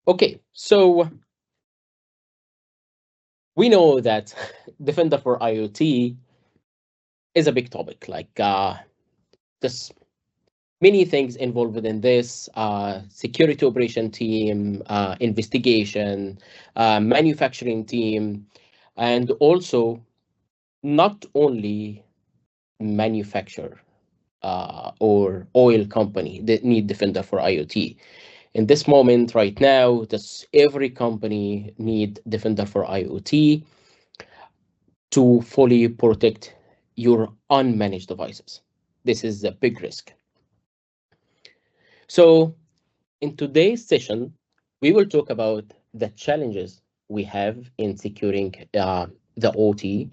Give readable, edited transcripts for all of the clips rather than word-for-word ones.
Okay, so we know that Defender for IoT is a big topic. There's many things involved within this: security operation team, investigation, manufacturing team, and also not only manufacturer or oil company that need Defender for IoT. In this moment, right now, every company need Defender for IoT to fully protect your unmanaged devices. This is a big risk. So in today's session, we will talk about the challenges we have in securing the OT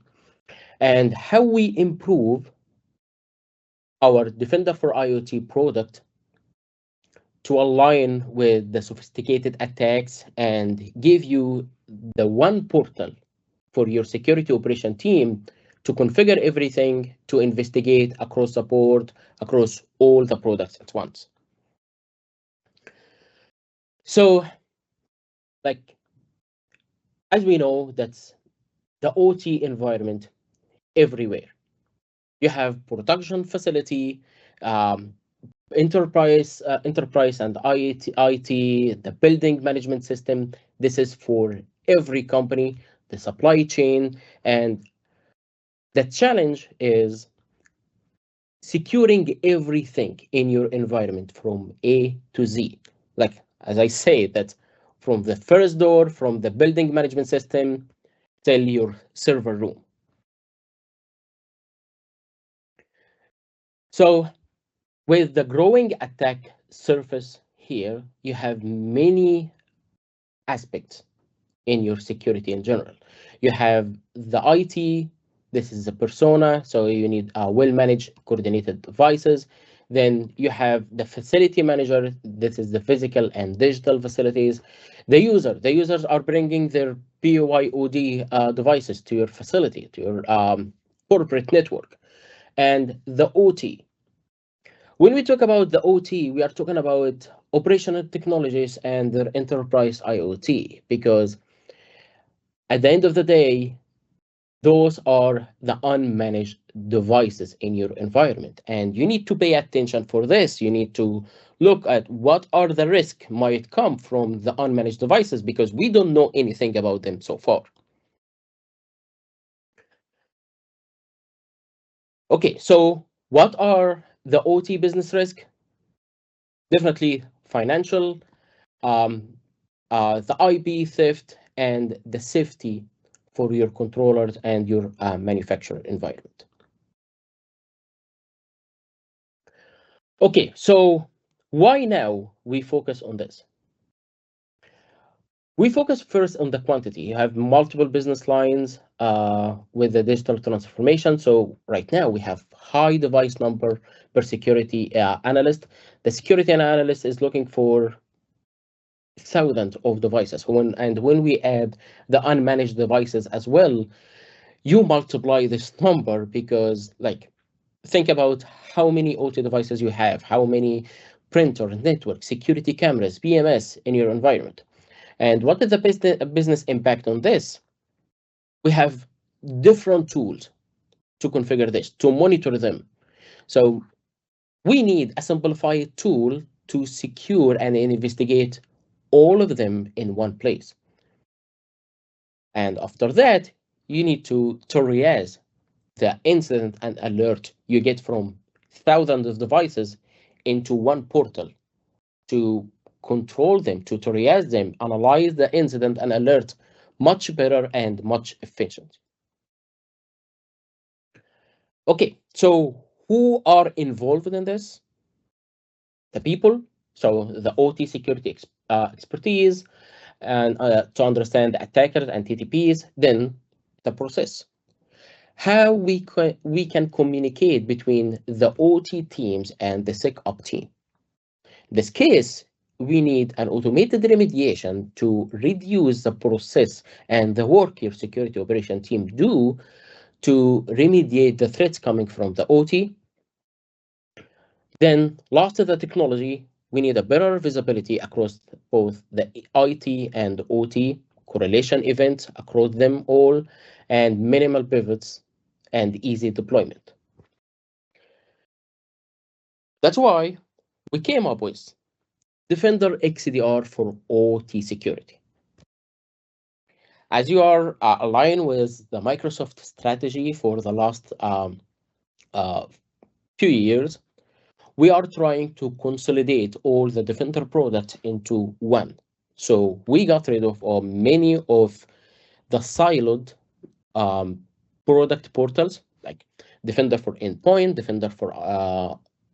and how we improve our Defender for IoT product to align with the sophisticated attacks and give you the one portal for your security operation team to configure everything, to investigate across the board, across all the products at once. So, like, as we know, that's the OT environment everywhere. You have production facility, um, enterprise and IT, the building management system. This is for every company, the supply chain, and the challenge is securing everything in your environment from A to Z. Like, as I say, that from the first door, from the building management system, till your server room. So with the growing attack surface here, you have many aspects in your security in general. You have the IT, this is the persona, so you need well-managed coordinated devices. Then you have the facility manager, this is the physical and digital facilities. The users are bringing their BYOD devices to your facility, to your corporate network. And the OT, when we talk about the OT, we are talking about operational technologies and their enterprise IoT, because at the end of the day, those are the unmanaged devices in your environment. And you need to pay attention for this. You need to look at what are the risks might come from the unmanaged devices because we don't know anything about them so far. Okay, so what are the OT business risk? Definitely financial, um, the IP theft, and the safety for your controllers and your manufacturer environment. Okay, so why now we focus on this? We focus first on the quantity. You have multiple business lines with the digital transformation. So right now we have high device number per security analyst. The security analyst is looking for thousands of devices. And when we add the unmanaged devices as well, you multiply this number because, like, think about how many OT devices you have, how many printer, network, security cameras, BMS in your environment. And what is the business impact on this? We have different tools to configure this, to monitor them. So we need a simplified tool to secure and investigate all of them in one place. And after that, you need to triage the incident and alert you get from thousands of devices into one portal to control them, to triage them, analyze the incident and alert much better and much efficient. Okay, so who are involved in this? The people, so the OT security expertise, and to understand the attackers and TTPs, then the process. How we can communicate between the OT teams and the SecOps team. In this case, we need an automated remediation to reduce the process and the work your security operation team do to remediate the threats coming from the OT. Then last is the technology. we need a better visibility across both the IT and OT, correlation events across them all, and minimal pivots and easy deployment. That's why we came up with Defender XDR for OT security. As you are aligned with the Microsoft strategy for the last few years, we are trying to consolidate all the Defender products into one. So we got rid of many of the siloed product portals like Defender for Endpoint, Defender for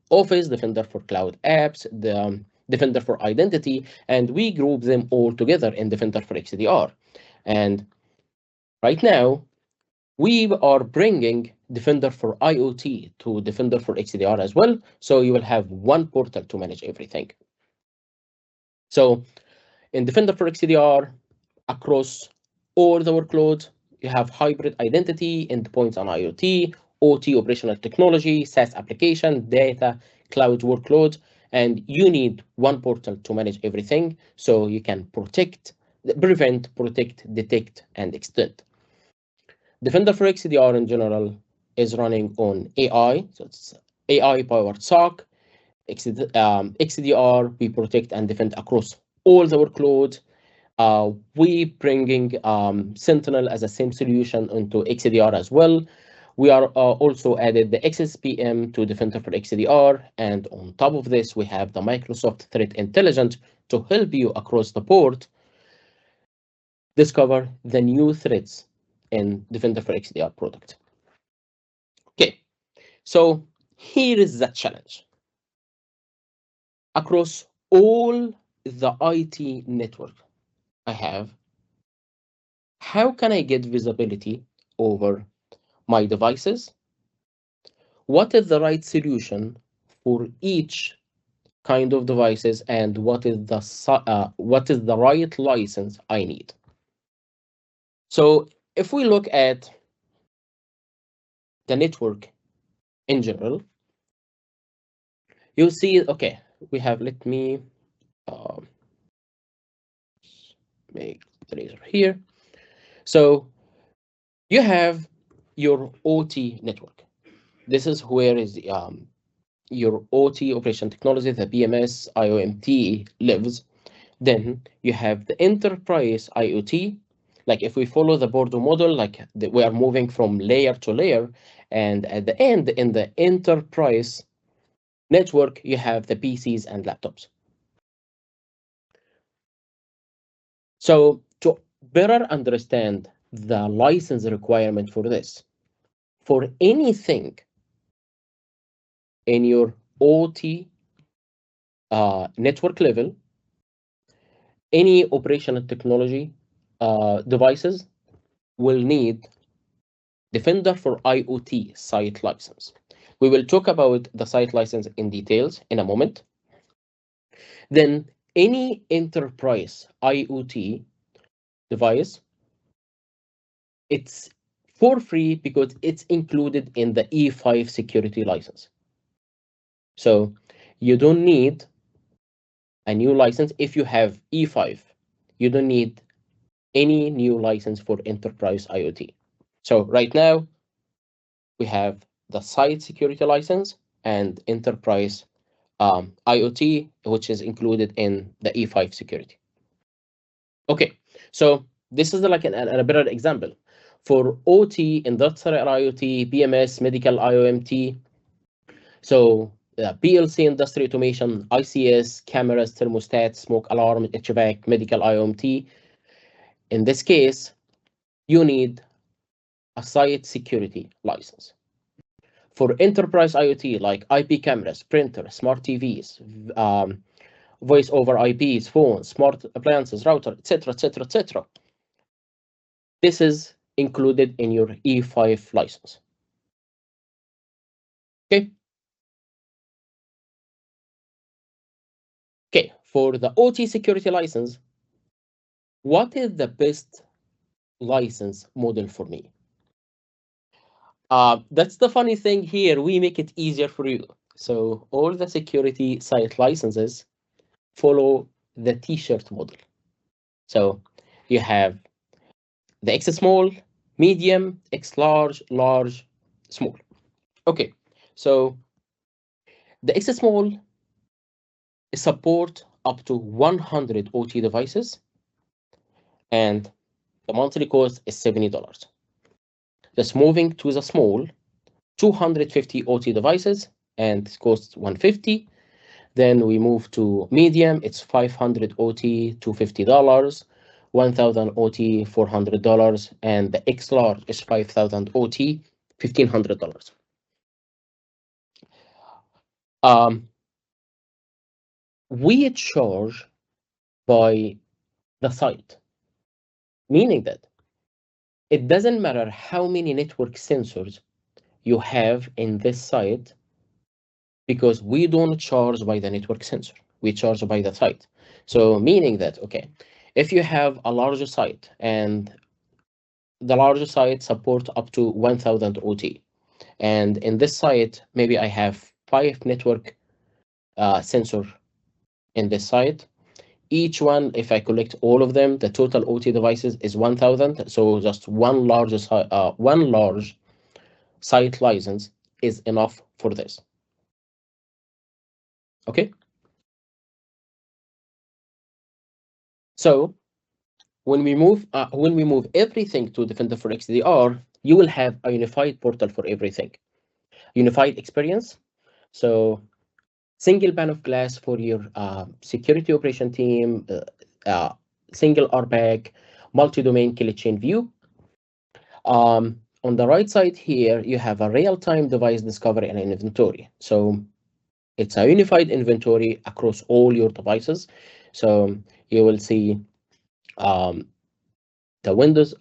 Office, Defender for Cloud Apps, the Defender for Identity, and we group them all together in Defender for XDR. And right now, we are bringing Defender for IoT to Defender for XDR as well. So you will have one portal to manage everything. So in Defender for XDR, across all the workloads, you have hybrid identity, endpoints on IoT, OT operational technology, SaaS application, data, cloud workloads, and you need one portal to manage everything so you can prevent, protect, detect, and extend. Defender for XDR in general is running on AI, so it's AI-powered SOC. XDR, we protect and defend across all the workloads. We bringing Sentinel as a same solution into XDR as well. We are also added the XSPM to Defender for XDR, and on top of this, we have the Microsoft Threat Intelligence to help you across the board discover the new threats in Defender for XDR product. Okay, so here is the challenge. Across all the IT network I have, how can I get visibility over my devices? What is the right solution for each kind of devices, and what is the right license I need? So if we look at the network in general, you'll see, okay, we have, let me make the laser here. So you have your OT network. This is where is your OT operation technology, the PMS, IOMT lives. Then you have the enterprise IoT. Like if we follow the Bordeaux model, like we are moving from layer to layer, and at the end, in the enterprise network, you have the PCs and laptops. So to better understand the license requirement for this, for anything in your OT network level, any operational technology devices will need Defender for IoT site license. We will talk about the site license in details in a moment. Then any enterprise IoT device, it's for free because it's included in the E5 security license. So you don't need a new license. If you have E5, you don't need any new license for enterprise IoT. So right now, we have the site security license and enterprise IoT, which is included in the E5 security. Okay, so this is like a better example. For OT, industrial IoT, BMS, medical IOMT, so PLC, industry automation, ICS, cameras, thermostats, smoke alarm, HVAC, medical IOMT. In this case, you need a site security license. For enterprise IoT, like IP cameras, printers, smart TVs, voice over IPs, phones, smart appliances, router, etc., etc., etc. This is included in your E5 license. Okay. Okay, for the OT security license, what is the best license model for me? That's the funny thing here. We make it easier for you. So all the security site licenses follow the t-shirt model. So you have the X small, medium, X large, large, small. Okay, so the X small support up to 100 OT devices, and the monthly cost is $70. Just moving to the small, 250 OT devices, and it costs $150. Then we move to medium, it's 500 OT, $250, 1,000 OT, $400, and the X large is 5,000 OT, $1,500. We charge by the site, meaning that it doesn't matter how many network sensors you have in this site, because we don't charge by the network sensor, we charge by the site. So meaning that, okay, if you have a larger site and the larger site support up to 1,000 OT, and in this site, maybe I have 5 network sensor in this site. Each one, if I collect all of them, the total OT devices is 1,000. So just one large site license is enough for this. Okay. So when we move everything to Defender for XDR, you will have a unified portal for everything, unified experience. So single pane of glass for your security operation team, single RBAC, multi-domain kill chain view. On the right side here, you have a real-time device discovery and inventory. So it's a unified inventory across all your devices. So you will see the Windows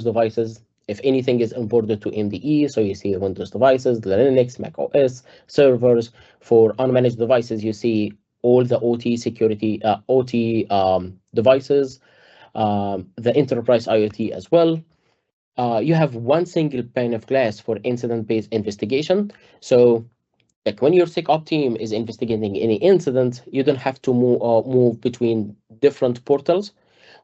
devices. If anything is imported to MDE, so you see the Windows devices, the Linux, Mac OS, servers. For unmanaged devices, you see all the OT security, OT devices, the enterprise IoT as well. You have one single pane of glass for incident-based investigation. So like when your SecOps team is investigating any incident, you don't have to move between different portals.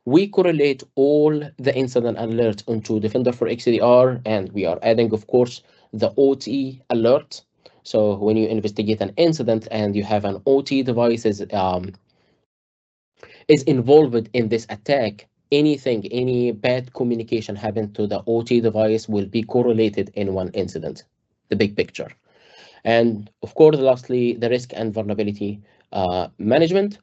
We correlate all the incident alerts onto Defender for XDR, and we are adding, of course, the OT alert. So when you investigate an incident and you have an OT device is involved in this attack, any bad communication happened to the OT device will be correlated in one incident, the big picture. And of course, lastly, the risk and vulnerability management.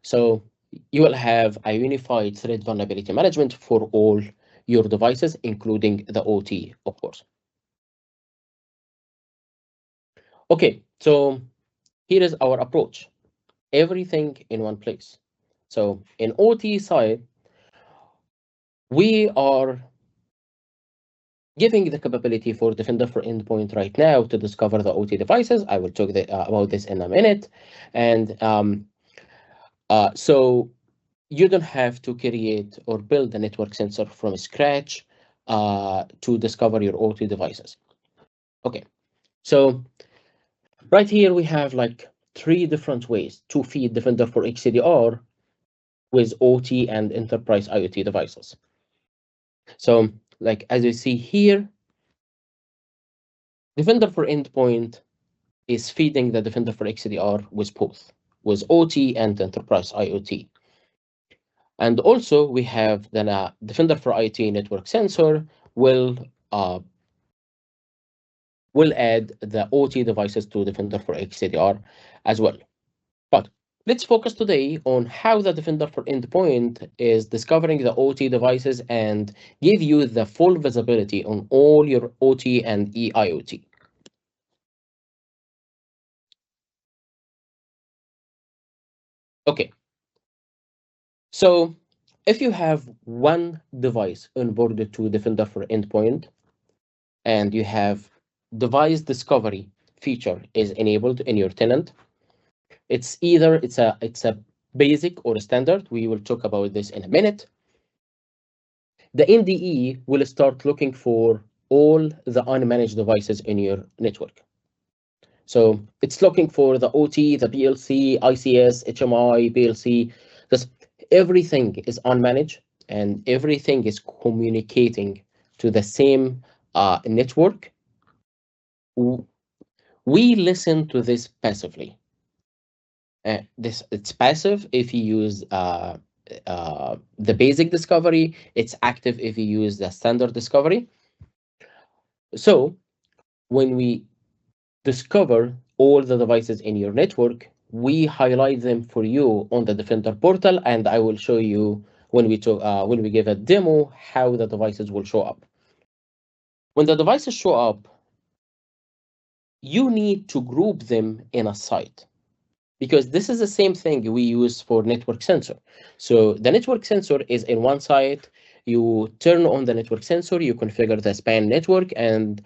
So you will have a unified threat vulnerability management for all your devices, including the OT, of course. Okay, so here is our approach. Everything in one place. So in OT side, we are giving the capability for Defender for Endpoint right now to discover the OT devices. I will talk about this in a minute. And so you don't have to create or build a network sensor from scratch to discover your OT devices. Okay, so right here we have like 3 different ways to feed Defender for XDR with OT and enterprise IoT devices. So like as you see here, Defender for Endpoint is feeding the Defender for XDR with both, with OT and enterprise IoT. And also we have the Defender for IoT network sensor will add the OT devices to Defender for XDR as well. But let's focus today on how the Defender for Endpoint is discovering the OT devices and give you the full visibility on all your OT and EIoT. Okay, so if you have one device onboarded to Defender for Endpoint and you have device discovery feature is enabled in your tenant, it's a basic or a standard. We will talk about this in a minute. The MDE will start looking for all the unmanaged devices in your network. So it's looking for the OT, the PLC, ICS, HMI, PLC. This everything is unmanaged and everything is communicating to the same network. We listen to this passively. This it's passive if you use the basic discovery. It's active if you use the standard discovery. So when we discover all the devices in your network, we highlight them for you on the Defender portal, and I will show you when we give a demo how the devices will show up. When the devices show up, you need to group them in a site, because this is the same thing we use for network sensor. So the network sensor is in one site. You turn on the network sensor, you configure the span network, and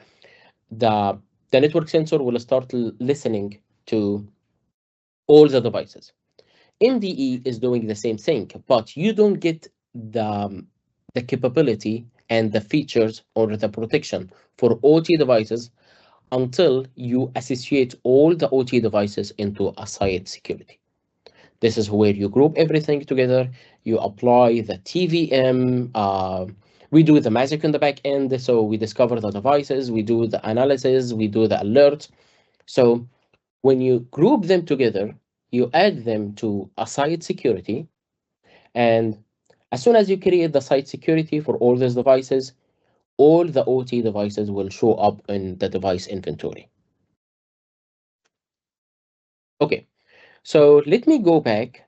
the network sensor will start listening to all the devices. MDE is doing the same thing, but you don't get the capability and the features or the protection for OT devices until you associate all the OT devices into a site security. This is where you group everything together. You apply the TVM. We do the magic in the back end. So we discover the devices, we do the analysis, we do the alerts. So when you group them together, you add them to a site security. And as soon as you create the site security for all these devices, all the OT devices will show up in the device inventory. Okay, so let me go back.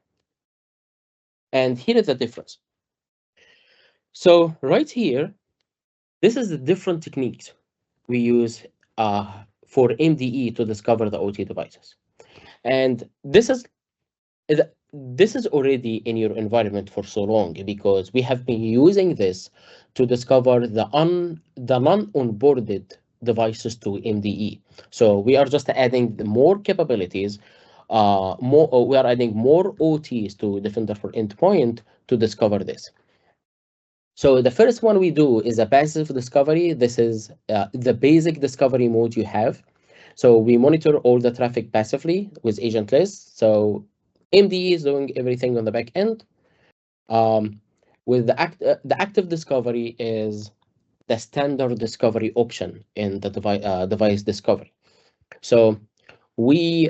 And here is the difference. So right here, this is the different techniques we use for MDE to discover the OT devices. And this is already in your environment for so long, because we have been using this to discover the non-onboarded devices to MDE. So we are just adding more capabilities. We are adding more OTs to Defender for Endpoint to discover this. So the first one we do is a passive discovery. This is the basic discovery mode you have. So we monitor all the traffic passively with agentless. So MDE is doing everything on the back end. With the active discovery is the standard discovery option in the device discovery. So we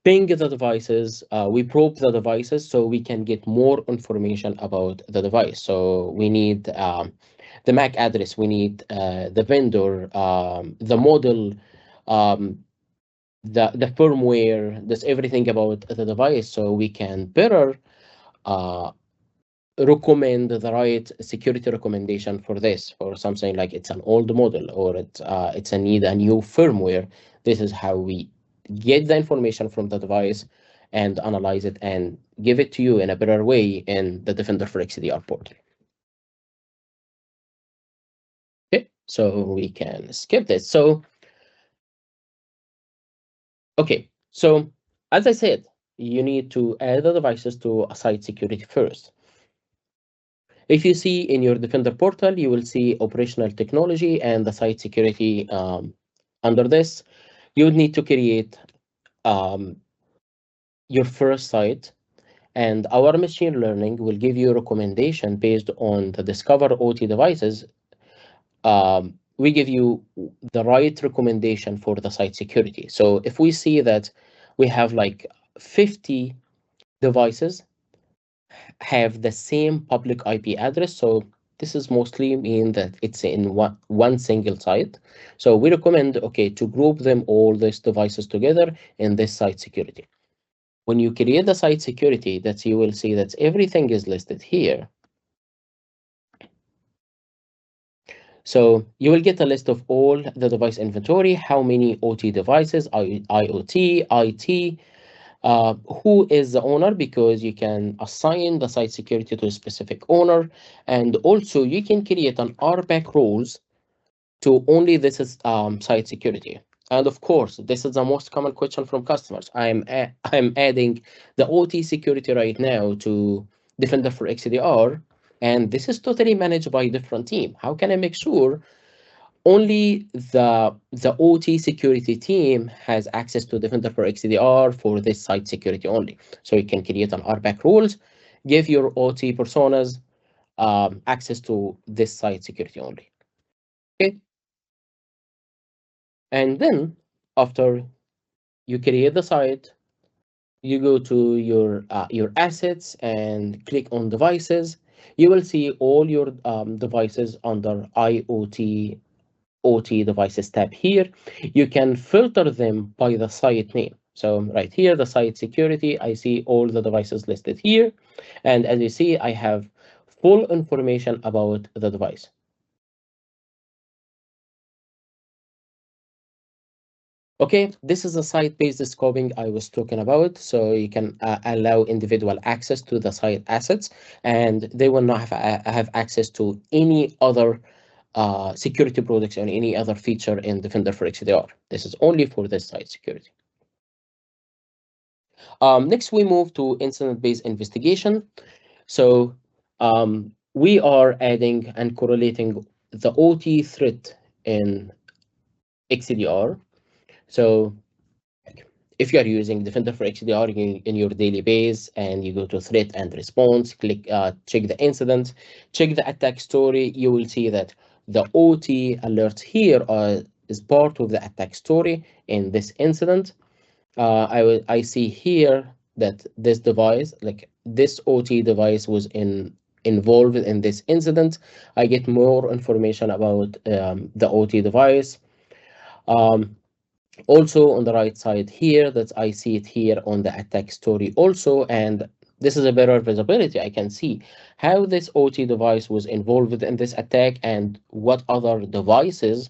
ping the devices, we probe the devices so we can get more information about the device. So we need the MAC address, we need the vendor, the model, the firmware, that's everything about the device, so we can better recommend the right security recommendation for this, for something like it's an old model or it's a need a new firmware. This is how we get the information from the device and analyze it and give it to you in a better way in the Defender for XDR portal. Okay, so we can skip this. So, okay, so as I said, you need to add the devices to a site security first. If you see in your Defender portal, you will see operational technology and the site security under this. You would need to create your first site, and our machine learning will give you a recommendation based on the discover OT devices. We give you the right recommendation for the site security. So if we see that we have like 50 devices have the same public IP address, so this is mostly mean that it's in one single site. So we recommend, okay, to group them all these devices together in this site security. When you create the site security, that you will see that everything is listed here. So you will get a list of all the device inventory, how many OT devices, IoT, IT, who is the owner, because you can assign the site security to a specific owner. And also you can create an RBAC rules to only this is site security. And of course, this is the most common question from customers. I'm adding the OT security right now to Defender for XDR, and this is totally managed by a different team. How can I make sure only the OT security team has access to Defender for XDR for this site security only. So you can create an RBAC rules, give your OT personas access to this site security only. Okay. And then after you create the site, you go to your assets and click on devices. You will see all your devices under IoT OT devices tab here. You can filter them by the site name. So right here, the site security, I see all the devices listed here. And as you see, I have full information about the device. Okay, this is a site-based scoping I was talking about. So you can allow individual access to the site assets, and they will not have access to any other security products or any other feature in Defender for XDR. This is only for this site security. Next, we move to incident-based investigation. So we are adding and correlating the OT threat in XDR. So if you are using Defender for XDR in your daily base and you go to threat and response, click check the incident, check the attack story, you will see that the OT alerts here is part of the attack story in this incident. I see here that this device, like this OT device, was involved in this incident. I get more information about the OT device. Also on the right side here, that I see it here on the attack story also, and this is a better visibility. I can see how this OT device was involved in this attack and what other devices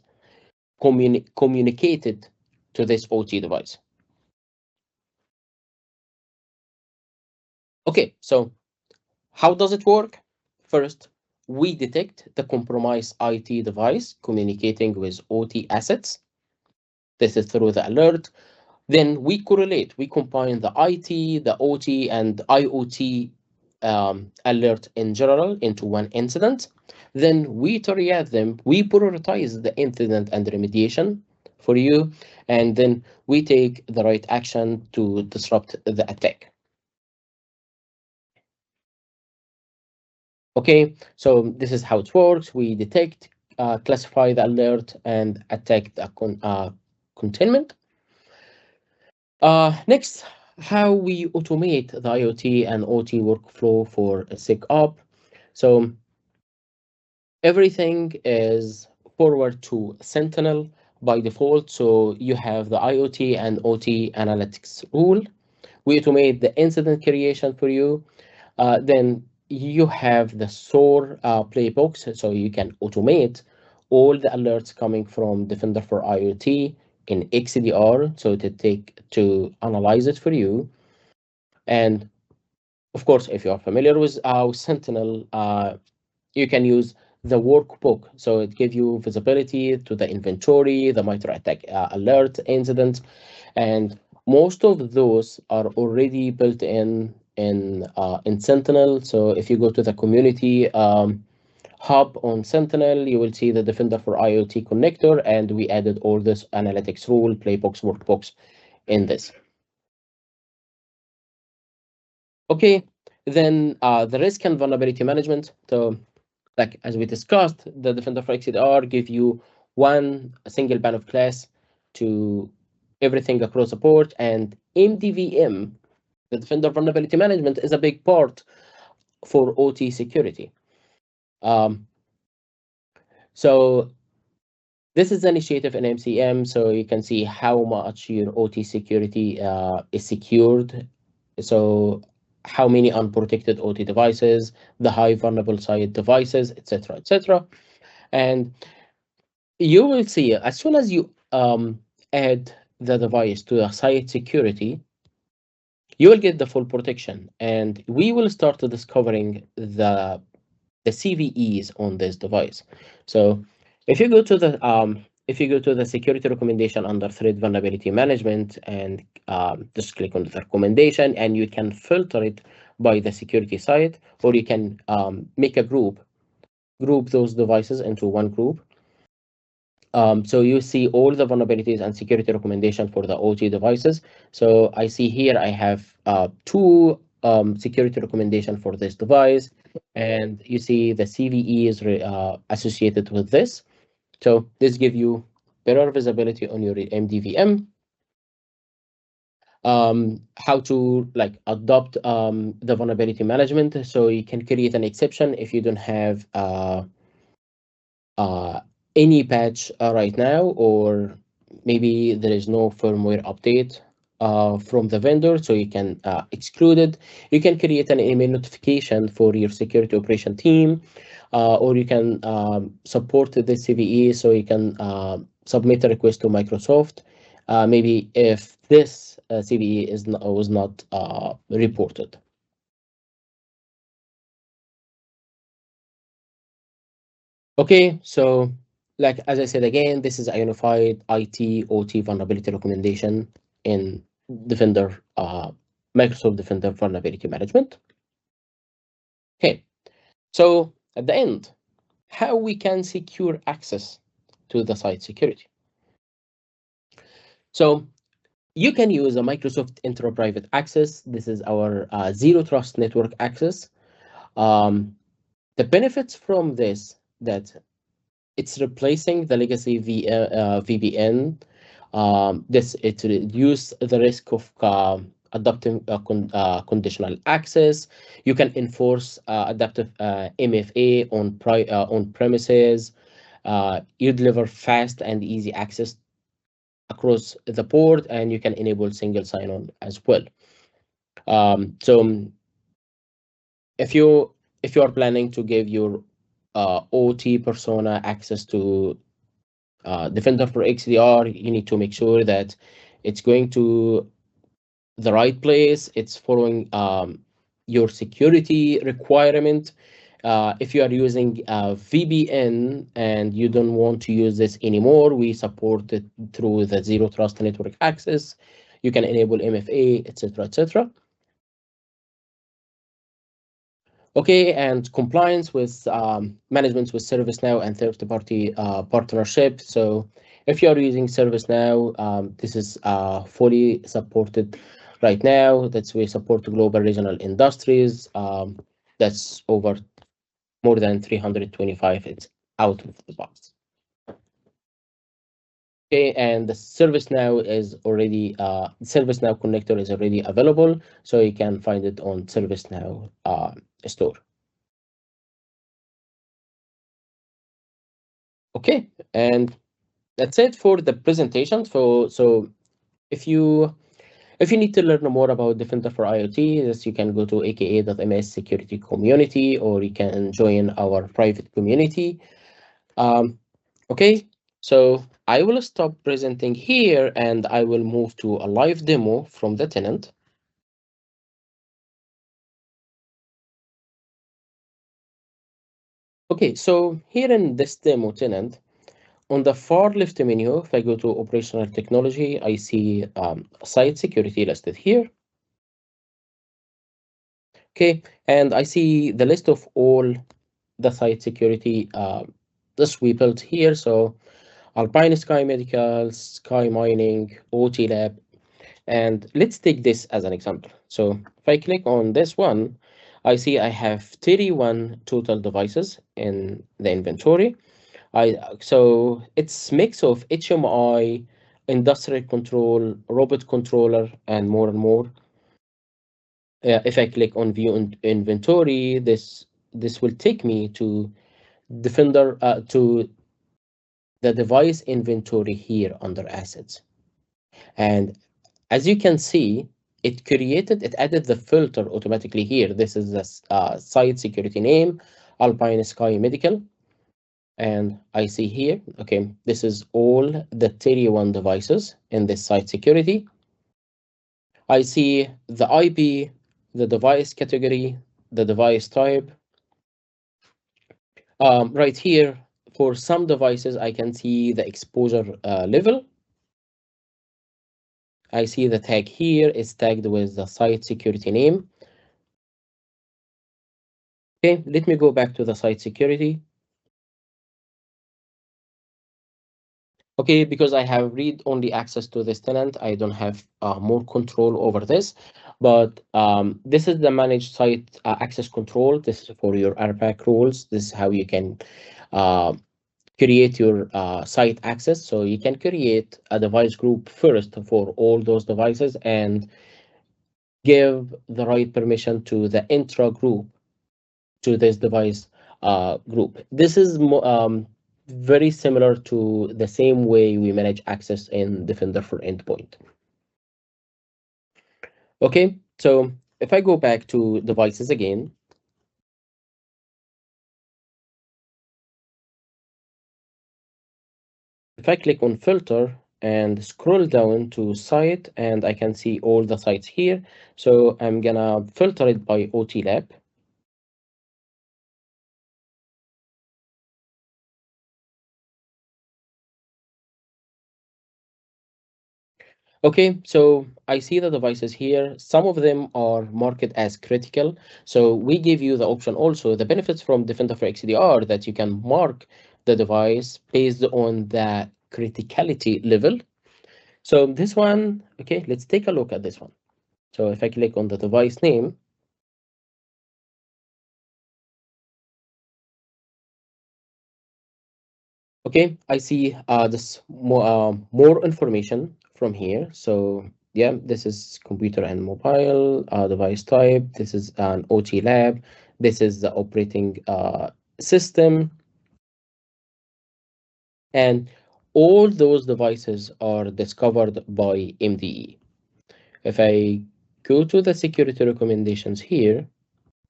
communicated to this OT device. Okay, so how does it work? First, we detect the compromised IT device communicating with OT assets. This is through the alert. Then we correlate, we combine the IT, the OT, and IoT alert in general into one incident. Then we triage them, we prioritize the incident and remediation for you, and then we take the right action to disrupt the attack. Okay, so this is how it works. We detect, classify the alert, and attack the containment. Next, how we automate the IoT and OT workflow for SecOp. So everything is forward to Sentinel by default. So you have the IoT and OT analytics rule. We automate the incident creation for you. Then you have the SOAR playbooks, so you can automate all the alerts coming from Defender for IoT in XDR, so to analyze it for you. And of course, if you are familiar with Sentinel, you can use the workbook, so it gives you visibility to the inventory, the MITRE attack alert incident, and most of those are already built in Sentinel. So if you go to the community hub on Sentinel, you will see the Defender for IoT connector, and we added all this analytics rule, playbooks, workbooks in this. Okay, then the risk and vulnerability management. So like as we discussed, the Defender for XDR give you one single pane of glass to everything across the board, and MDVM, the Defender Vulnerability Management, is a big part for OT security. So this is an initiative in MCM, so you can see how much your OT security is secured. So how many unprotected OT devices, the high vulnerable site devices, etc., etc. And you will see as soon as you add the device to the site security, you will get the full protection, and we will start discovering the CVEs on this device. So if you go to the security recommendation under threat vulnerability management and just click on the recommendation, and you can filter it by the security site, or you can make a group those devices into one group. So you see all the vulnerabilities and security recommendation for the OT devices. So I see here I have two security recommendation for this device, and you see the CVE is associated with this. So this give you better visibility on your MDVM, how to like adopt the vulnerability management. So you can create an exception if you don't have uh, any patch right now, or maybe there is no firmware update from the vendor, so you can exclude it. You can create an email notification for your security operation team, or you can support the CVE, so you can submit a request to Microsoft. Maybe if this CVE was not reported. Okay, so like as I said again, this is a unified IT OT vulnerability recommendation in Defender, Microsoft Defender Vulnerability Management. Okay, so at the end, how we can secure access to the site security. So you can use a Microsoft Intro Private Access. This is our zero trust network access. The benefits from this that it's replacing the legacy VPN. It reduces the risk of adaptive conditional access. You can enforce adaptive MFA on premises. You deliver fast and easy access across the board, and you can enable single sign-on as well. So if you are planning to give your OT persona access to Defender for XDR, you need to make sure that it's going to the right place, it's following your security requirement. If you are using a VPN and you don't want to use this anymore, we support it through the Zero Trust Network Access. You can enable MFA, etc., etc. Okay, and compliance with management with ServiceNow and third-party partnership. So if you are using ServiceNow, this is fully supported right now. That's we support global regional industries. That's over more than 325. It's out of the box. Okay, and the ServiceNow is already ServiceNow connector is already available, so you can find it on ServiceNow store. Okay, and that's it for the presentation. So if you need to learn more about Defender for IoT, yes, you can go to aka.ms security community, or you can join our private community. Okay, so I will stop presenting here and I will move to a live demo from the tenant. Okay, so here in this demo tenant, on the far left menu, if I go to operational technology, I see site security listed here. Okay, and I see the list of all the site security this we built here. So Alpine Sky Medical, Sky Mining, OT Lab, and let's take this as an example. So if I click on this one, I see I have 31 total devices in the inventory. So it's mix of HMI, industrial control, robot controller, and more. If I click on view inventory, this will take me to Defender to the device inventory here under assets. And as you can see, it added the filter automatically here. This is the site security name, Alpine Sky Medical. And I see here, okay, this is all the 31 devices in this site security. I see the IP, the device category, the device type. Right here, for some devices, I can see the exposure level. I see the tag here is tagged with the site security name. Okay, let me go back to the site security. Okay, because I have read-only access to this tenant, I don't have more control over this. But this is the managed site access control. This is for your RBAC rules. This is how you can uh, create your site access. So you can create a device group first for all those devices and give the right permission to the intra group to this device group. This is very similar to the same way we manage access in Defender for Endpoint. Okay, so if I go back to devices again, if I click on filter and scroll down to site, and I can see all the sites here. So I'm gonna filter it by OT lab. Okay, so I see the devices here. Some of them are marked as critical. So we give you the option also, the benefits from Defender for XDR, that you can mark the device based on the criticality level. So this one, okay, let's take a look at this one. So if I click on the device name, okay, I see this more information from here. So yeah, this is computer and mobile device type. This is an OT lab. This is the operating system, and all those devices are discovered by MDE. If I go to the security recommendations here,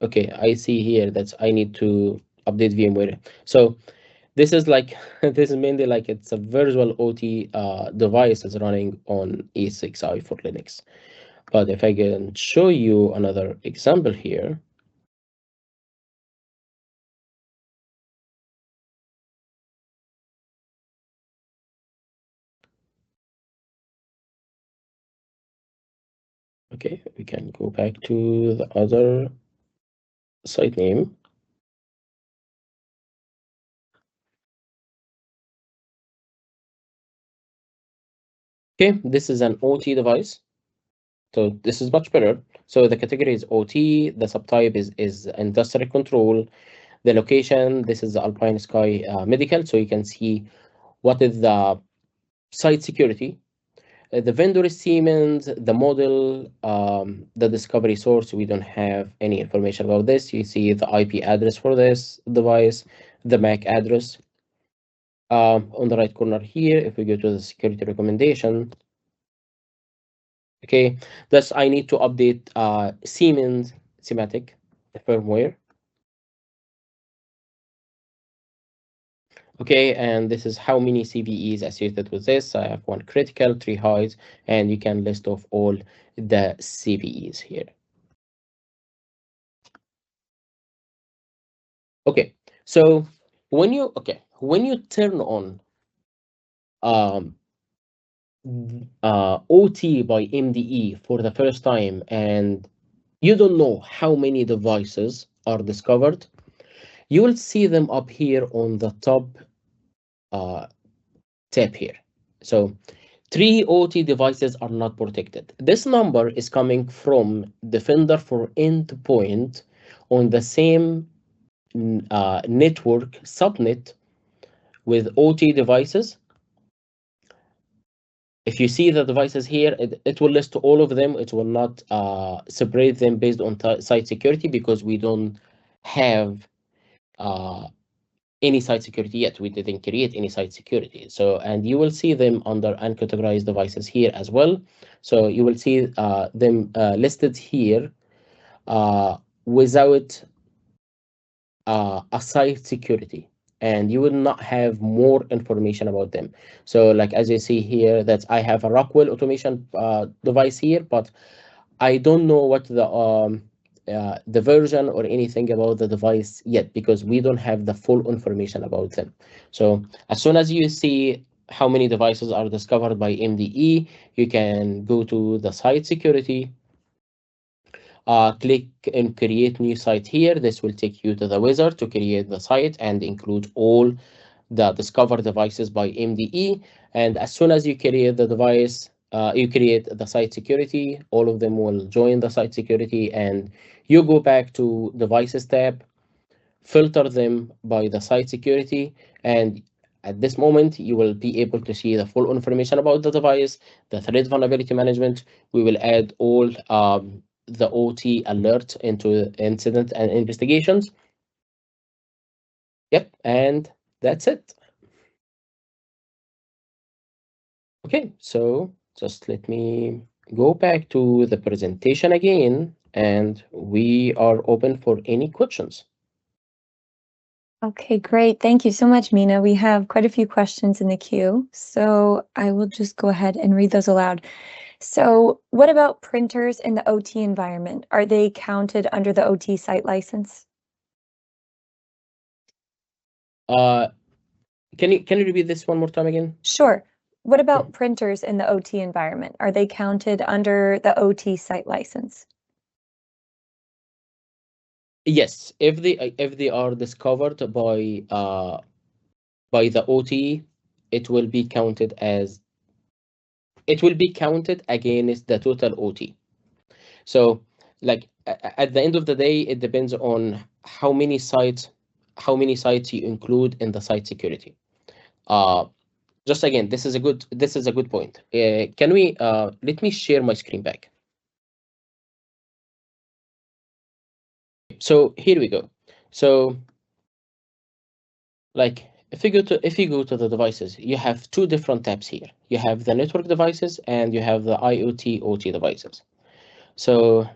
okay, I see here that I need to update VMware. So this is like this is mainly like it's a virtual OT device that's running on E6i for Linux. But if I can show you another example here, okay, we can go back to the other site name. Okay, this is an OT device. So this is much better. So the category is OT, the subtype is industrial control, the location, this is the Alpine Sky Medical. So you can see what is the site security. The vendor is Siemens, the model, the discovery source, we don't have any information about this. You see the IP address for this device, the MAC address. On the right corner here, if we go to the security recommendation, okay, thus I need to update Siemens schematic firmware. Okay, and this is how many CVEs associated with this. I have one critical, 3 highs, and you can list off all the CVEs here. Okay, so when you turn on OT by MDE for the first time and you don't know how many devices are discovered, you will see them up here on the top tab here. So 3 OT devices are not protected. This number is coming from Defender for Endpoint on the same network subnet with OT devices. If you see the devices here, it will list all of them. It will not separate them based on site security because we don't have any site security yet. We didn't create any site security. So, and you will see them under uncategorized devices here as well. So you will see them listed here without a site security, and you will not have more information about them. So like as you see here, that I have a Rockwell automation device here, but I don't know what the version or anything about the device yet because we don't have the full information about them. So as soon as you see how many devices are discovered by MDE, you can go to the site security, click and create new site here. This will take you to the wizard to create the site and include all the discover devices by MDE. And as soon as you create the device, you create the site security, all of them will join the site security, and you go back to devices tab, filter them by the site security, and at this moment, you will be able to see the full information about the device, the threat vulnerability management. We will add all the OT alerts into incident and investigations. Yep, and that's it. Okay, so just let me go back to the presentation again, and we are open for any questions. Okay, great. Thank you so much, Mina. We have quite a few questions in the queue, so I will just go ahead and read those aloud. So what about printers in the OT environment? Are they counted under the OT site license? Can you repeat this one more time again? Sure. What about printers in the OT environment? Are they counted under the OT site license? Yes, if they are discovered by the OT, it will be counted against the total OT. So, like at the end of the day, it depends on how many sites you include in the site security. Just again, this is a good point. Can we let me share my screen back? So here we go. So like if you go to the devices, you have two different tabs here. You have the network devices and you have the IoT OT devices. So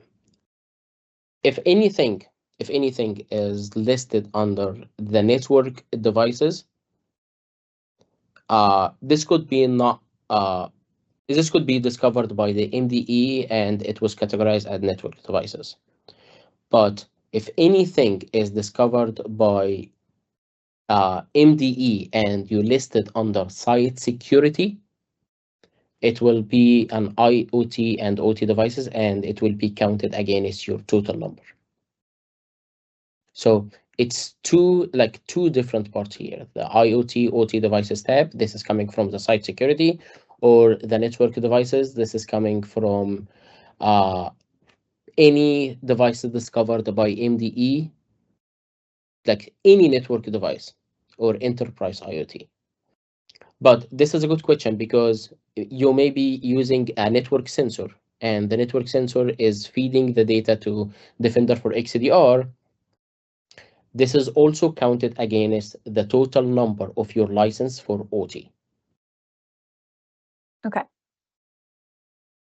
if anything is listed under the network devices, this could be not this could be discovered by the MDE and it was categorized as network devices. But if anything is discovered by MDE and you list it under site security, it will be an IoT and OT devices and it will be counted against your total number. So it's two different parts here. The IoT OT devices tab, this is coming from the site security, or the network devices, this is coming from any device discovered by MDE, like any network device or enterprise IoT. But this is a good question because you may be using a network sensor and the network sensor is feeding the data to Defender for XDR. This is also counted against the total number of your license for OT. Okay.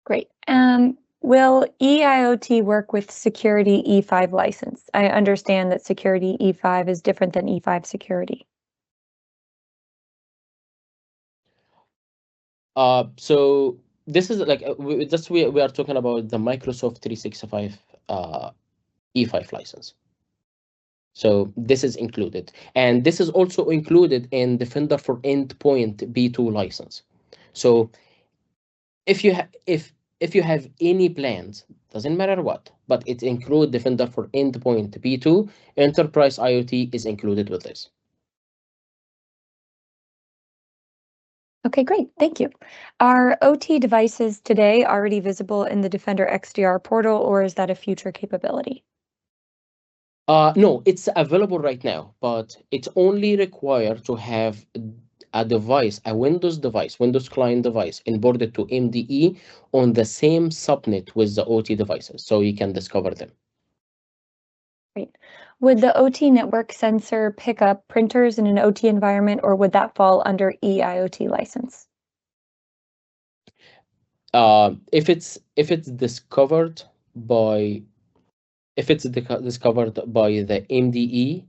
Great. Will EIoT work with security E5 license? I understand that security E5 is different than E5 security. So this is like we are talking about the Microsoft 365 E5 license. So this is included, and this is also included in Defender for Endpoint B2 license. So if you have any plans, doesn't matter what, but it include Defender for Endpoint B2, Enterprise IoT is included with this. Okay, great. Thank you. Are OT devices today already visible in the Defender XDR portal, or is that a future capability? No, it's available right now, but it's only required to have a device, a Windows device, Windows client device, onboarded to MDE on the same subnet with the OT devices, so you can discover them. Great. Would the OT network sensor pick up printers in an OT environment, or would that fall under EIoT license? If it's discovered by the MDE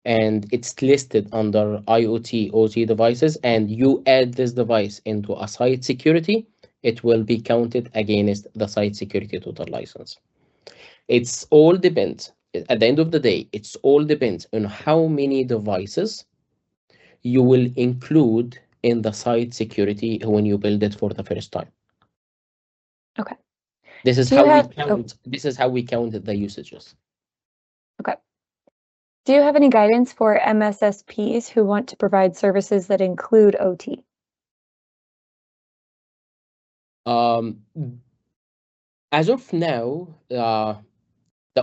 and it's listed under IoT OT devices and you add this device into a site security, it will be counted against the site security total license. It's all depends. At the end of the day, it's all depends on how many devices you will include in the site security when you build it for the first time. Okay. This is how we count the usages. Okay. Do you have any guidance for MSSPs who want to provide services that include OT? As of now, the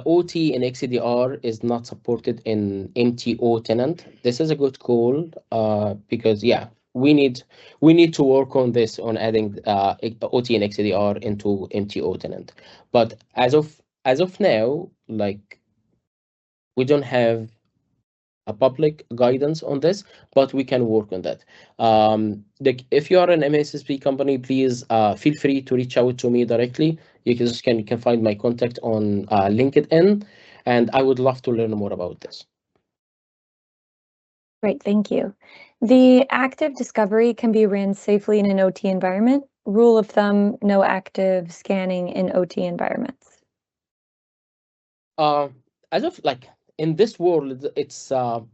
OT in XDR is not supported in MTO tenant. This is a good call because yeah, we need to work on this on adding OT and XDR into MTO tenant. But as of now, like we don't have a public guidance on this, but we can work on that. Like if you are an MSSP company, please feel free to reach out to me directly. You can find my contact on LinkedIn, and I would love to learn more about this. Great, thank you. The active discovery can be ran safely in an OT environment. Rule of thumb, no active scanning in OT environments. As of like in this world, it's not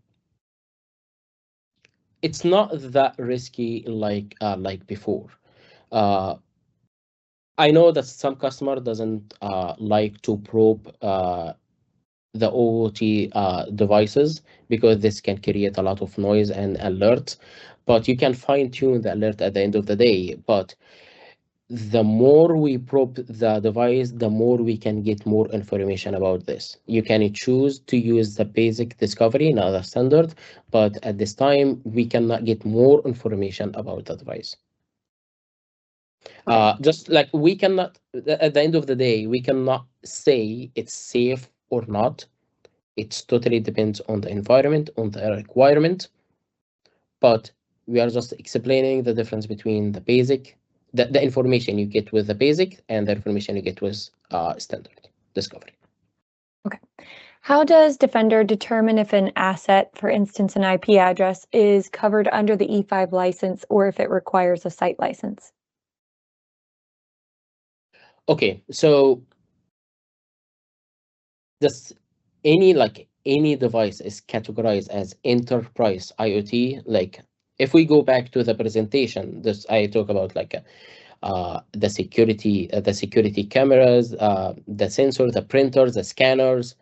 that risky like before. I know that some customer doesn't like to probe the OT devices because this can create a lot of noise and alerts, but you can fine tune the alert at the end of the day. But the more we probe the device, the more we can get more information about this. You can choose to use the basic discovery, not the standard, but at this time, we cannot get more information about the device. Just like we cannot, at the end of the day, we cannot say it's safe or not. It's totally depends on the environment, on the requirement, but we are just explaining the difference between the information you get with the basic and the information you get with standard discovery. Okay. How does Defender determine if an asset, for instance, an IP address, is covered under the E5 license or if it requires a site license? Okay, so this any device is categorized as enterprise IoT. Like if we go back to the presentation, this I talk about like the security cameras, the sensor, the printers, the scanners,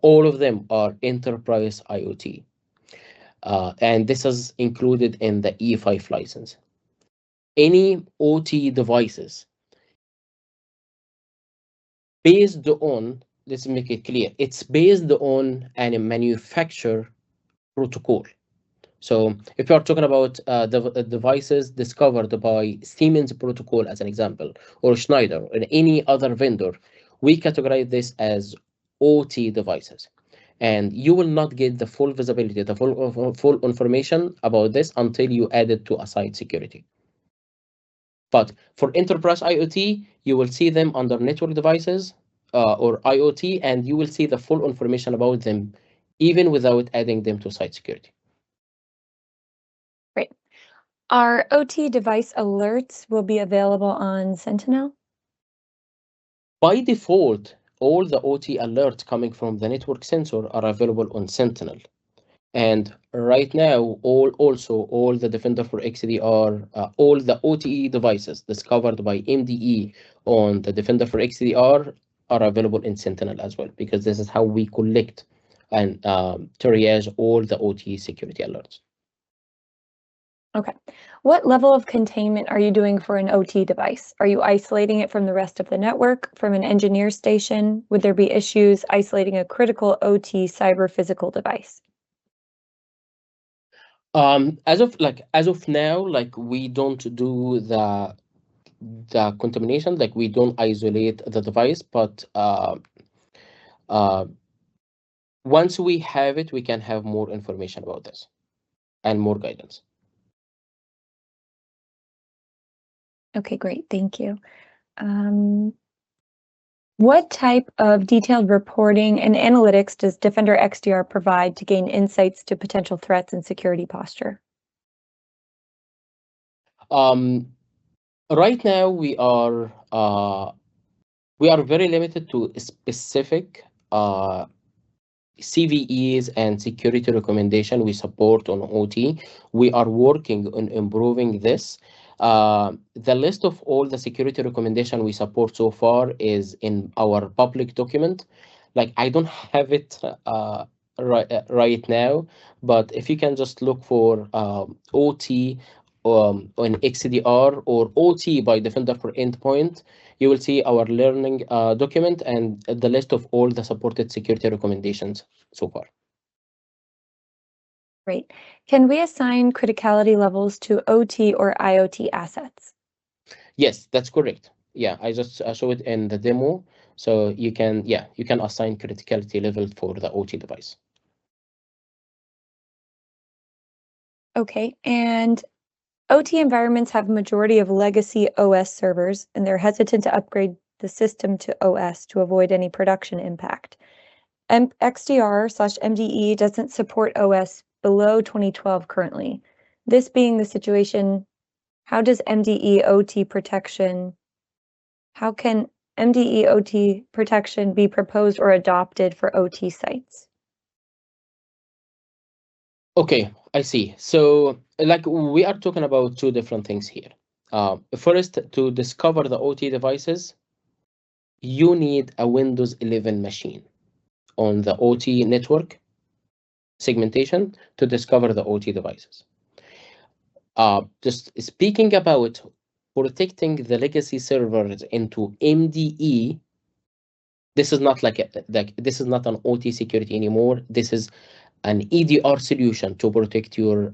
all of them are enterprise IoT. And this is included in the E5 license. Any OT devices based on, let's make it clear, it's based on a manufacturer protocol. So if you are talking about the devices discovered by Siemens protocol as an example, or Schneider, or any other vendor, we categorize this as OT devices. And you will not get the full visibility, the full information about this until you add it to a site security. But for enterprise IoT, you will see them under network devices or IoT, and you will see the full information about them, even without adding them to site security. Great. Our OT device alerts will be available on Sentinel? By default, all the OT alerts coming from the network sensor are available on Sentinel. And right now, all the Defender for XDR, all the OTE devices discovered by MDE on the Defender for XDR are available in Sentinel as well, because this is how we collect and triage all the OT security alerts. Okay. What level of containment are you doing for an OT device? Are you isolating it from the rest of the network, from an engineer station? Would there be issues isolating a critical OT cyber physical device? As of now, like we don't do the contamination, like we don't isolate the device, but once we have it, we can have more information about this and more guidance. Okay, great. Thank you. What type of detailed reporting and analytics does Defender XDR provide to gain insights to potential threats and security posture? Right now, we are very limited to specific CVEs and security recommendation we support on OT. We are working on improving this. The list of all the security recommendation we support so far is in our public document. Like I don't have it right now, but if you can just look for OT on XDR or OT by Defender for Endpoint, you will see our learning document and the list of all the supported security recommendations so far. Great. Can we assign criticality levels to OT or IoT assets? Yes, that's correct. Yeah, I just show it in the demo. So you can assign criticality level for the OT device. Okay, and OT environments have a majority of legacy OS servers, and they're hesitant to upgrade the system to OS to avoid any production impact. XDR/MDE doesn't support OS below 2012 currently. This being the situation, how does MDE OT protection, how can MDE OT protection be proposed or adopted for OT sites? Okay, I see. So, like, we are talking about two different things here. First, to discover the OT devices, you need a Windows 11 machine on the OT network segmentation to discover the OT devices. Just speaking about protecting the legacy servers into MDE, this is not this is not an OT security anymore. This is an EDR solution to protect your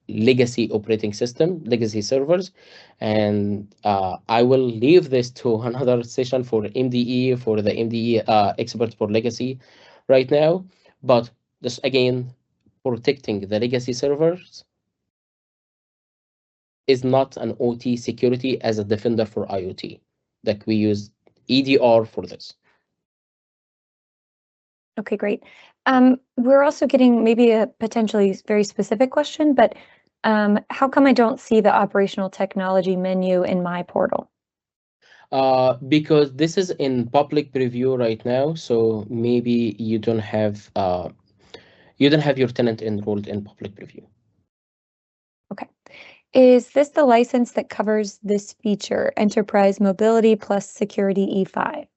legacy operating system, legacy servers. And I will leave this to another session for MDE, for the MDE expert for legacy right now. But just again, protecting the legacy servers is not an OT security as a defender for IoT. Like we use EDR for this. Okay, great. We're also getting maybe a potentially very specific question, but how come I don't see the operational technology menu in my portal? Because this is in public preview right now, so maybe you don't have your tenant enrolled in public preview. Okay. Is this the license that covers this feature, Enterprise Mobility plus Security E5?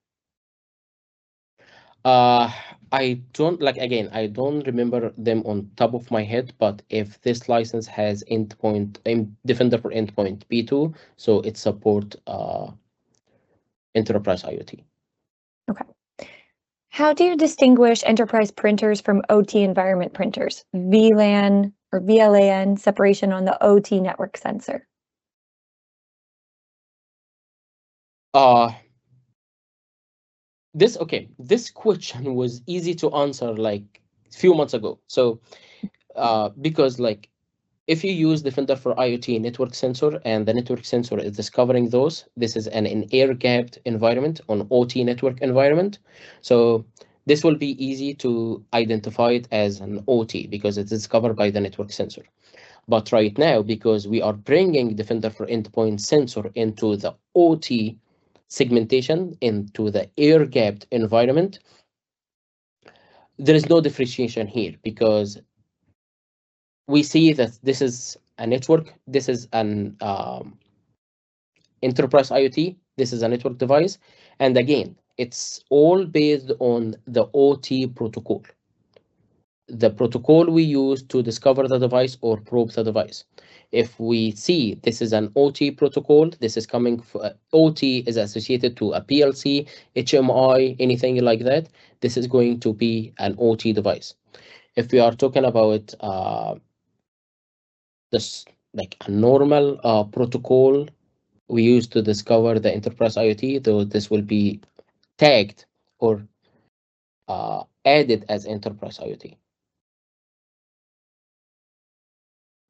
I don't I don't remember them on top of my head, but if this license has endpoint Defender for Endpoint B2, so it support enterprise IoT. Okay. How do you distinguish enterprise printers from OT environment printers? VLAN or VLAN separation on the OT network sensor. This question was easy to answer like a few months ago. So because like if you use Defender for IoT network sensor and the network sensor is discovering those, this is an air-gapped environment on OT network environment. So this will be easy to identify it as an OT because it is covered by the network sensor. But right now, because we are bringing Defender for Endpoint sensor into the OT segmentation, into the air-gapped environment, there is no differentiation here because we see that this is a network, this is an enterprise IoT, this is a network device, and again, it's all based on the OT protocol. The protocol we use to discover the device or probe the device. If we see this is an OT protocol, this is coming OT is associated to a PLC, HMI, anything like that, this is going to be an OT device. If we are talking about this like a normal protocol we use to discover the enterprise IoT, though this will be tagged or added as enterprise IoT.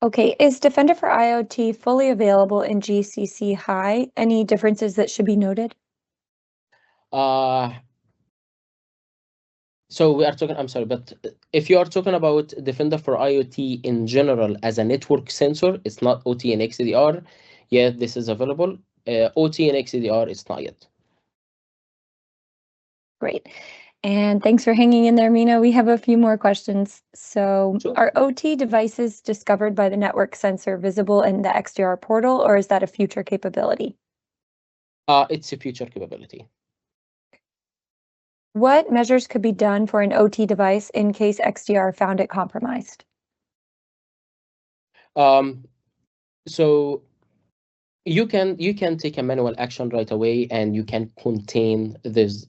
Okay, is Defender for IoT fully available in GCC High? Any differences that should be noted? So we are talking, I'm sorry, but if you are talking about Defender for IoT in general as a network sensor, it's not OT and XDR. Yeah, this is available. OT and XDR, it's not yet. Great. And thanks for hanging in there, Mina. We have a few more questions. So Sure. Are OT devices discovered by the network sensor visible in the XDR portal, or is that a future capability? It's a future capability. What measures could be done for an OT device in case XDR found it compromised? So you can take a manual action right away, and you can contain this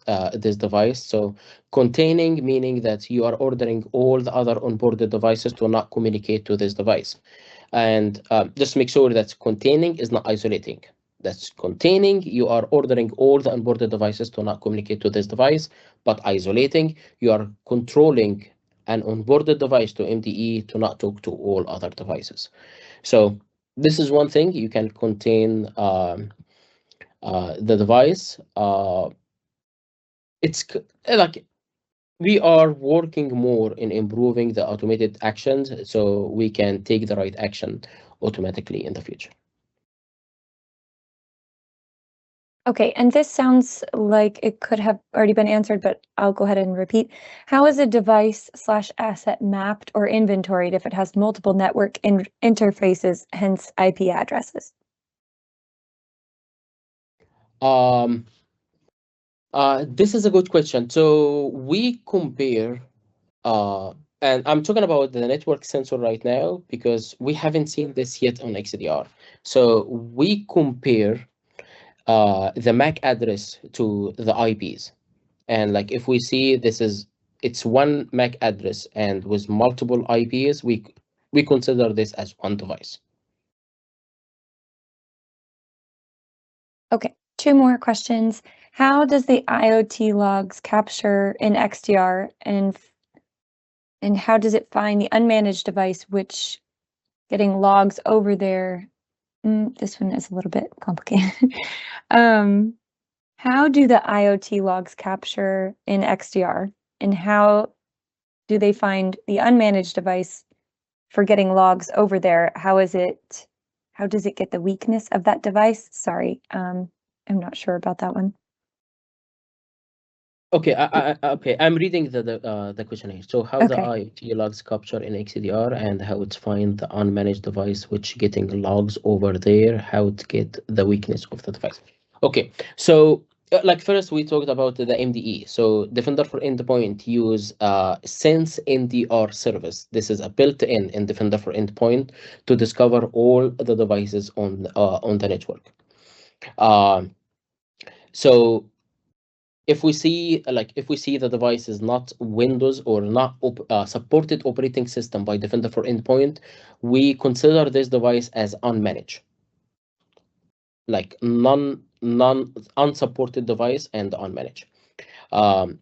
device. So containing meaning that you are ordering all the other onboarded devices to not communicate to this device, and just make sure that containing is not isolating. That's containing. You are ordering all the onboarded devices to not communicate to this device, but isolating, you are controlling an onboarded device to MDE to not talk to all other devices. So this is one thing you can contain the device. Like we are working more in improving the automated actions so we can take the right action automatically in the future. Okay, and this sounds like it could have already been answered, but I'll go ahead and repeat. How is a device/asset mapped or inventoried if it has multiple network interfaces, hence IP addresses? This is a good question. So we compare, and I'm talking about the network sensor right now because we haven't seen this yet on XDR. So we compare the MAC address to the IPs. And like if we see it's one MAC address and with multiple IPs, we consider this as one device. Okay, two more questions. How does the IoT logs capture in XDR, and how does it find the unmanaged device, which getting logs over there? This one is a little bit complicated. How do the IoT logs capture in XDR, and how do they find the unmanaged device for getting logs over there? How does it get the weakness of that device? Sorry, I'm not sure about that one. Okay, I'm reading the question here. So how the IoT logs capture in XDR and how it's find the unmanaged device which getting logs over there, how to get the weakness of the device. Okay, so like first we talked about the MDE. So Defender for Endpoint use Sense NDR service. This is a built-in in Defender for Endpoint to discover all the devices on the network. So if we see the device is not Windows or not supported operating system by Defender for Endpoint, we consider this device as unmanaged, like unsupported device and unmanaged. On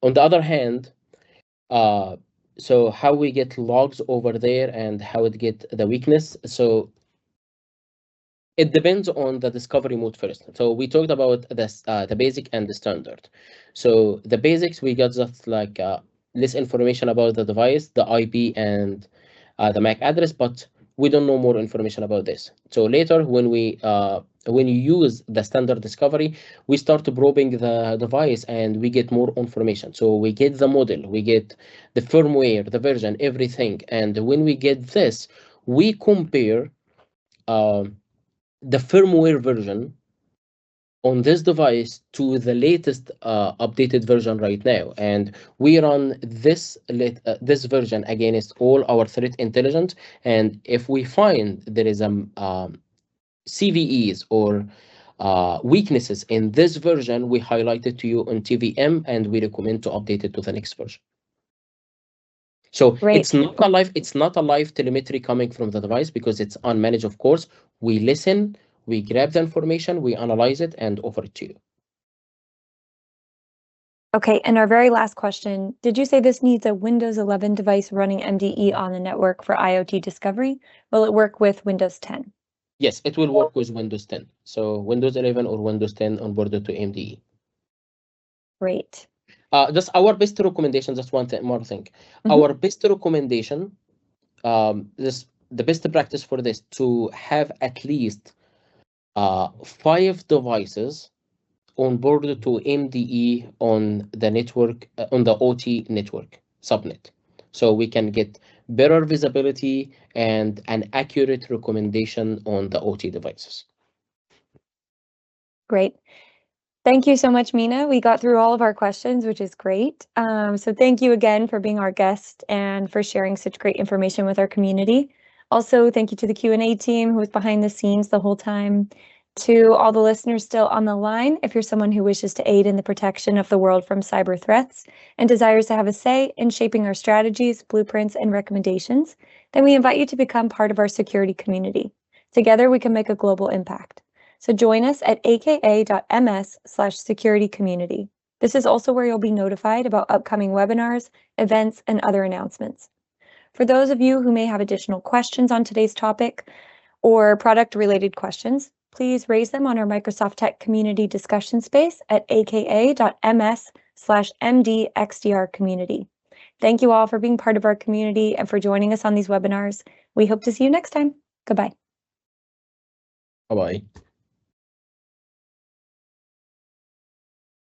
the other hand, so how we get logs over there and how it get the weakness. So it depends on the discovery mode first. So we talked about this, the basic and the standard. So the basics, we got just like less information about the device, the IP, and the MAC address, but we don't know more information about this. So later, when you use the standard discovery, we start probing the device and we get more information. So we get the model, we get the firmware, the version, everything. And when we get this, we compare the firmware version on this device to the latest updated version right now, and we run this version against all our threat intelligence. And if we find there is CVEs or weaknesses in this version, we highlight it to you on TVM and we recommend to update it to the next version. So it's not a live telemetry coming from the device because it's unmanaged, of course. We listen, we grab the information, we analyze it, and offer it to you. Okay, and our very last question, did you say this needs a Windows 11 device running MDE on the network for IoT discovery? Will it work with Windows 10? Yes, it will work with Windows 10. So Windows 11 or Windows 10 onboarded to MDE. Great. Just our best recommendation, just one more thing. Our best recommendation, the best practice for this, to have at least 5 devices onboarded to MDE on the network, on the OT network subnet. So we can get better visibility and an accurate recommendation on the OT devices. Great. Thank you so much, Mina. We got through all of our questions, which is great. So thank you again for being our guest and for sharing such great information with our community. Also, thank you to the Q&A team who was behind the scenes the whole time. To all the listeners still on the line, if you're someone who wishes to aid in the protection of the world from cyber threats and desires to have a say in shaping our strategies, blueprints, and recommendations, then we invite you to become part of our security community. Together, we can make a global impact. So join us at aka.ms/securitycommunity. This is also where you'll be notified about upcoming webinars, events, and other announcements. For those of you who may have additional questions on today's topic or product-related questions, please raise them on our Microsoft Tech Community discussion space at aka.ms/mdxdr community. Thank you all for being part of our community and for joining us on these webinars. We hope to see you next time. Goodbye. Bye-bye.